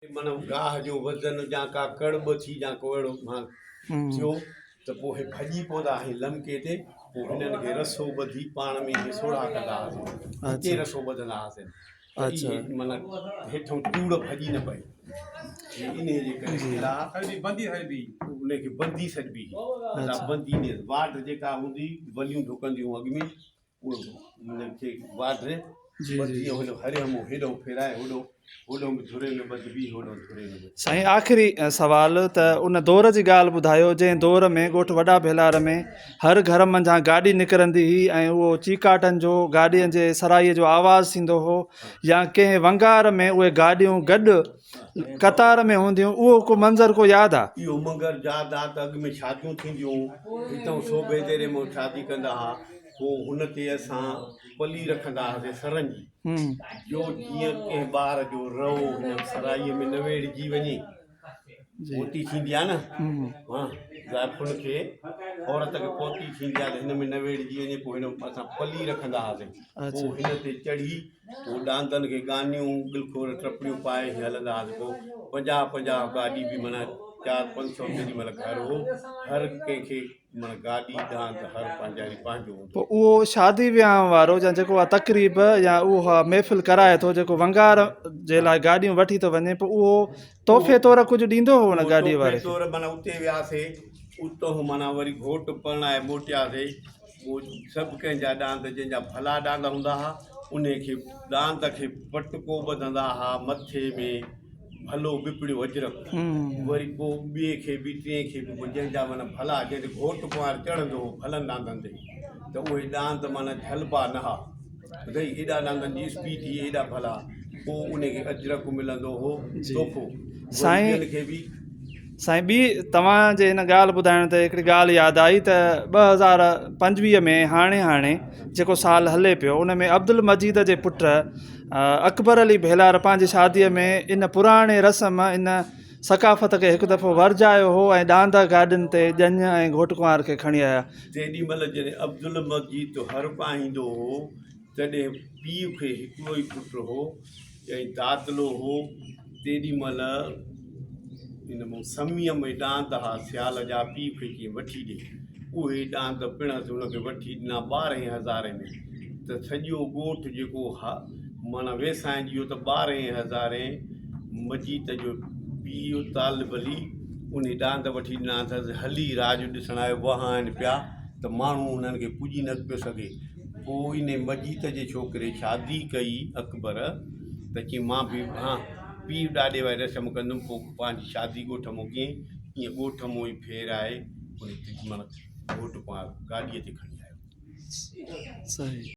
माना गाह जो वज़न या का कड़ब थी या को अहिड़ो मां थियो त पोइ हे भॼी पवंदा हुआ लमके ते पोइ हिननि खे रसो ॿधी पाण में इहे सोढ़ा कंदा हुआसीं हिते रसो ॿधंदा हुआसीं त इहे माना हेठों टूड़ भॼी न पए इन जे करे उनखे बंदी सॾिबी बंदी ने वाढ जेका हूंदी बलियूं ढुकंदियूं अॻ में उहो उनखे वाढ बंदी हरियमो हेॾो फेराए होॾो साईं आख़िरी सवाल त उन दौर जी ॻाल्हि ॿुधायो जंहिं दौर में ॻोठ वॾा भेलार में हर घर मंझां गाॾी निकिरंदी हुई ऐं उहो चीकाटनि जो गाॾीअ जे सराईअ जो आवाज़ु थींदो हो या कंहिं वंगार में उहे गाॾियूं गॾु कतार में हूंदियूं उहो को मंज़र को यादि आहे? इहो मंगर यादि आहे त अॻु में शादियूं थींदियूं हितां शोभे देरे में शादी कंदा हुआ पोइ हुन ते असां पली रखंदा हुआसीं सरनि जी जो जीअं कंहिं ॿार जो रओ हिन सराईअ में न वेड़िजी वञे पोती थींदी आहे न हा ज़ाइफ़ुनि खे औरत खे पोती थींदी आहे त हिन में न वेड़िजी वञे पोइ हिन असां पली रखंदा हुआसीं पोइ हिन ते चढ़ी पोइ ॾांदनि खे गानियूं गिलखोर टपड़ियूं पाए हलंदा हुआसीं पोइ 50-50 गाॾी बि माना 400-500 केॾी महिल घर हो हर कंहिंखे माना गाॾी ॾांद हर पंहिंजो पोइ उहो शादी वियांह वारो या जेको आहे तक़रीब या उहा महफ़िल कराए थो जेको वंगार जे लाइ गाॾियूं वठी थो वञे पोइ उहो तोहफ़े तौरु कुझु ॾींदो हो हुन गाॾीअ वारे तौरु माना उते वियासीं उतां माना वरी घोट परणाए मोटियासीं पोइ सभु कंहिंजा ॾांद जंहिंजा भला ॾांद हूंदा हुआ उनखे ॾांद खे पटको ॿधंदा हुआ मथे में भलो बिपड़ियो अजरक वरी पोइ ॿिए खे बि टे खे बि जंहिंजा माना भला जंहिंते घोट कुंवार चढ़ंदो हो भलनि ॾांदनि ते त उहे ॾांद माना झलबा न हा भई एॾा ॾांदनि जी स्पीड थी एॾा भला पोइ उनखे अजरक मिलंदो हो तोहफ़ो साईं खे बि साईं ॿी तव्हांजे हिन ॻाल्हि ॿुधाइण ते हिकिड़ी ॻाल्हि यादि आई त 2025 में हाणे जेको साल हले पियो उन में अब्दुल मजीद जे पुटु अकबर अली भेलार पंहिंजी शादीअ में इन पुराणे रस्म इन सकाफ़त खे हिकु दफ़ो वरजायो हो ऐं ॾांद गाॾियुनि ते ॼञ ऐं घोट कुंवार खे खणी आया जेॾी महिल जॾहिं अब्दुल मजीद हर पाईंदो हो तॾहिं पीउ खे हिकिड़ो ई पुटु हो ऐं दादलो हो तेॾी महिल इन मौसमीअ में ॾांद हा सियाल जा पीउ खे कीअं वठी ॾे उहे ॾांद पिणसि हुनखे वठी ॾिना 12,000 में त सॼो ॻोठु जेको हा माना वेसाइजी वियो त 12,000 मजीद जो पीउ तालिब अली उन ॾांद वठी ॾिना अथसि हली राज ॾिसण आयो वहाइनि पिया त माण्हू उन्हनि खे पुॼी न पियो सघे पोइ इन मजीद जे छोकिरे शादी कई अकबर त चई मां बि हा पीउ ॾाॾे वारी रस्म कंदुमि पोइ पंहिंजी शादी ॻोठ मां कीअं ईअं ॻोठ मां ई फेराए उन माना घोट कुंवार गाॾीअ ते खणी आयो। सही।